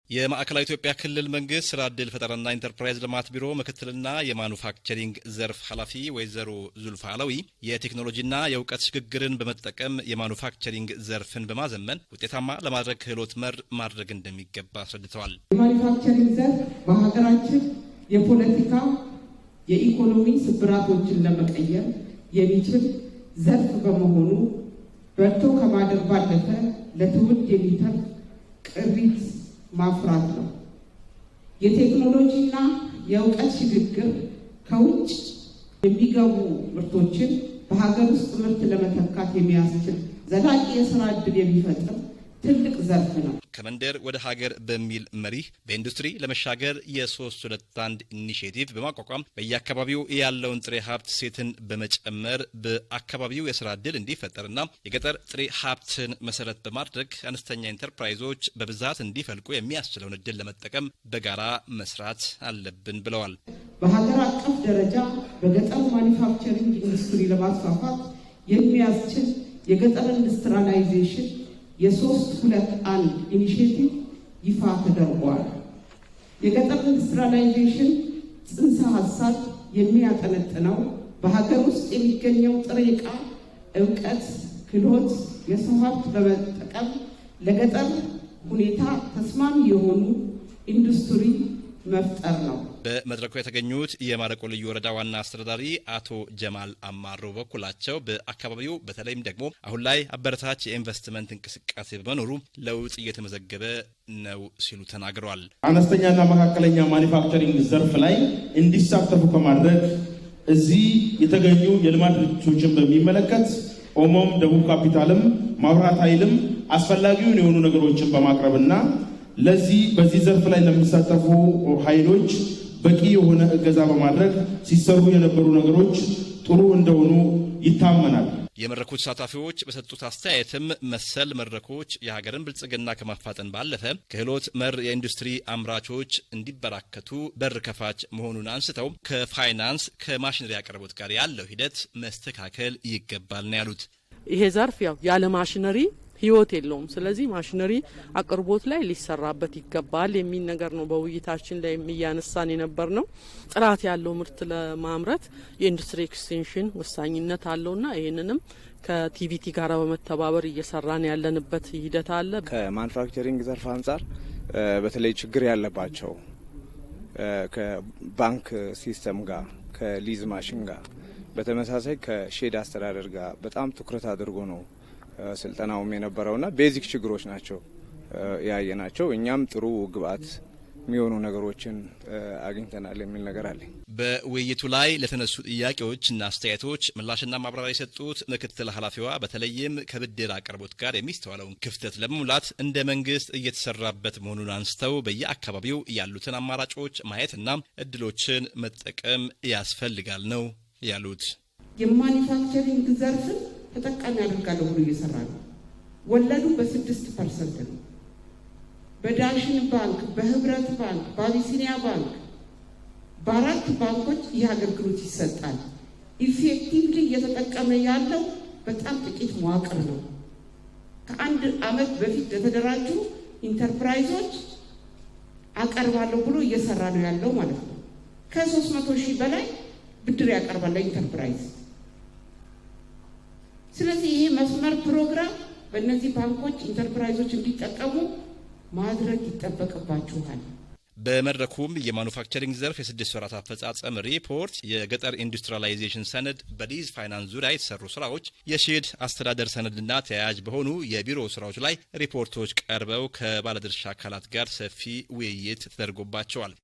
የማዕከላዊ ኢትዮጵያ ክልል መንግስት ስራ ዕድል ፈጠራና ኢንተርፕራይዝ ልማት ቢሮ ምክትልና የማኑፋክቸሪንግ ዘርፍ ኃላፊ ወይዘሮ ዙልፋ አለዊ የቴክኖሎጂና የእውቀት ሽግግርን በመጠቀም የማኑፋክቸሪንግ ዘርፍን በማዘመን ውጤታማ ለማድረግ ክህሎት መር ማድረግ እንደሚገባ አስረድተዋል። የማኑፋክቸሪንግ ዘርፍ በሀገራችን የፖለቲካ የኢኮኖሚ ስብራቶችን ለመቀየር የሚችል ዘርፍ በመሆኑ በርቶ ከማደግ ባለፈ ለትውልድ የሚተርፍ ቅሪት ማፍራት ነው። የቴክኖሎጂና የእውቀት ሽግግር ከውጭ የሚገቡ ምርቶችን በሀገር ውስጥ ምርት ለመተካት የሚያስችል ዘላቂ የስራ ዕድል የሚፈጥር ትልቅ ዘርፍ ነው። ከመንደር ወደ ሀገር በሚል መሪህ በኢንዱስትሪ ለመሻገር የ321 ኢኒሼቲቭ በማቋቋም በየአካባቢው ያለውን ጥሬ ሀብት ሴትን በመጨመር በአካባቢው የስራ ዕድል እንዲፈጠርና የገጠር ጥሬ ሀብትን መሰረት በማድረግ አነስተኛ ኢንተርፕራይዞች በብዛት እንዲፈልቁ የሚያስችለውን ዕድል ለመጠቀም በጋራ መስራት አለብን ብለዋል። በሀገር አቀፍ ደረጃ በገጠር ማኒፋክቸሪንግ ኢንዱስትሪ ለማስፋፋት የሚያስችል የገጠር ኢንዱስትሪያላይዜሽን የ321 ኢኒሼቲቭ ይፋ ተደርጓል። የገጠር ኢንዱስትሪያላይዜሽን ጽንሰ ሀሳብ የሚያጠነጥነው በሀገር ውስጥ የሚገኘው ጥሬ ዕቃ፣ እውቀት፣ ክህሎት፣ የሰው ሀብት በመጠቀም ለገጠር ሁኔታ ተስማሚ የሆኑ ኢንዱስትሪ መፍጠር ነው። በመድረኩ የተገኙት የማረቆ ልዩ ወረዳ ዋና አስተዳዳሪ አቶ ጀማል አማሮ በኩላቸው በአካባቢው በተለይም ደግሞ አሁን ላይ አበረታች የኢንቨስትመንት እንቅስቃሴ በመኖሩ ለውጥ እየተመዘገበ ነው ሲሉ ተናግረዋል። አነስተኛና መካከለኛ ማኒፋክቸሪንግ ዘርፍ ላይ እንዲሳተፉ ከማድረግ እዚህ የተገኙ የልማት ድርጅቶችን በሚመለከት ኦሞም፣ ደቡብ ካፒታልም፣ መብራት ኃይልም አስፈላጊውን የሆኑ ነገሮችን በማቅረብና በዚህ ዘርፍ ላይ ለሚሳተፉ ኃይሎች በቂ የሆነ እገዛ በማድረግ ሲሰሩ የነበሩ ነገሮች ጥሩ እንደሆኑ ይታመናል። የመድረኩ ተሳታፊዎች በሰጡት አስተያየትም መሰል መድረኮች የሀገርን ብልጽግና ከማፋጠን ባለፈ ክህሎት መር የኢንዱስትሪ አምራቾች እንዲበራከቱ በር ከፋች መሆኑን አንስተው ከፋይናንስ ከማሽነሪ አቅርቦት ጋር ያለው ሂደት መስተካከል ይገባል ነው ያሉት። ይሄ ዘርፍ ያለ ማሽነሪ ህይወት የለውም። ስለዚህ ማሽነሪ አቅርቦት ላይ ሊሰራበት ይገባል የሚል ነገር ነው በውይይታችን ላይ የሚያነሳን የነበር ነው። ጥራት ያለው ምርት ለማምረት የኢንዱስትሪ ኤክስቴንሽን ወሳኝነት አለውና ይህንንም ከቲቪቲ ጋር በመተባበር እየሰራን ያለንበት ሂደት አለ። ከማኑፋክቸሪንግ ዘርፍ አንጻር በተለይ ችግር ያለባቸው ከባንክ ሲስተም ጋር ከሊዝ ማሽን ጋር በተመሳሳይ ከሼድ አስተዳደር ጋር በጣም ትኩረት አድርጎ ነው ስልጠናውም የነበረውና ቤዚክ ችግሮች ናቸው ያየናቸው። እኛም ጥሩ ግብአት የሚሆኑ ነገሮችን አግኝተናል የሚል ነገር አለ። በውይይቱ ላይ ለተነሱ ጥያቄዎችና አስተያየቶች ምላሽና ማብራሪያ የሰጡት ምክትል ኃላፊዋ በተለይም ከብድር አቅርቦት ጋር የሚስተዋለውን ክፍተት ለመሙላት እንደ መንግስት እየተሰራበት መሆኑን አንስተው በየአካባቢው ያሉትን አማራጮች ማየትና እድሎችን መጠቀም ያስፈልጋል ነው ያሉት። የማኒፋክቸሪንግ ዘርፍን ተጠቃሚ አድርጋለሁ ብሎ እየሰራ ነው። ወለዱ በ6% ነው። በዳሽን ባንክ፣ በህብረት ባንክ፣ በአቢሲኒያ ባንክ በ4 ባንኮች ይህ አገልግሎት ይሰጣል። ኢፌክቲቭሊ እየተጠቀመ ያለው በጣም ጥቂት መዋቅር ነው። ከአንድ ዓመት በፊት ለተደራጁ ኢንተርፕራይዞች አቀርባለሁ ብሎ እየሰራ ነው ያለው ማለት ነው። ከ300,000 በላይ ብድር ያቀርባል ለኢንተርፕራይዝ። ስለዚህ ይሄ መስመር ፕሮግራም በእነዚህ ባንኮች ኢንተርፕራይዞች እንዲጠቀሙ ማድረግ ይጠበቅባቸዋል። በመድረኩም የማኑፋክቸሪንግ ዘርፍ የ6 ወራት አፈጻጸም ሪፖርት፣ የገጠር ኢንዱስትሪያላይዜሽን ሰነድ፣ በሊዝ ፋይናንስ ዙሪያ የተሰሩ ስራዎች፣ የሼድ አስተዳደር ሰነድና ተያያዥ በሆኑ የቢሮ ስራዎች ላይ ሪፖርቶች ቀርበው ከባለድርሻ አካላት ጋር ሰፊ ውይይት ተደርጎባቸዋል።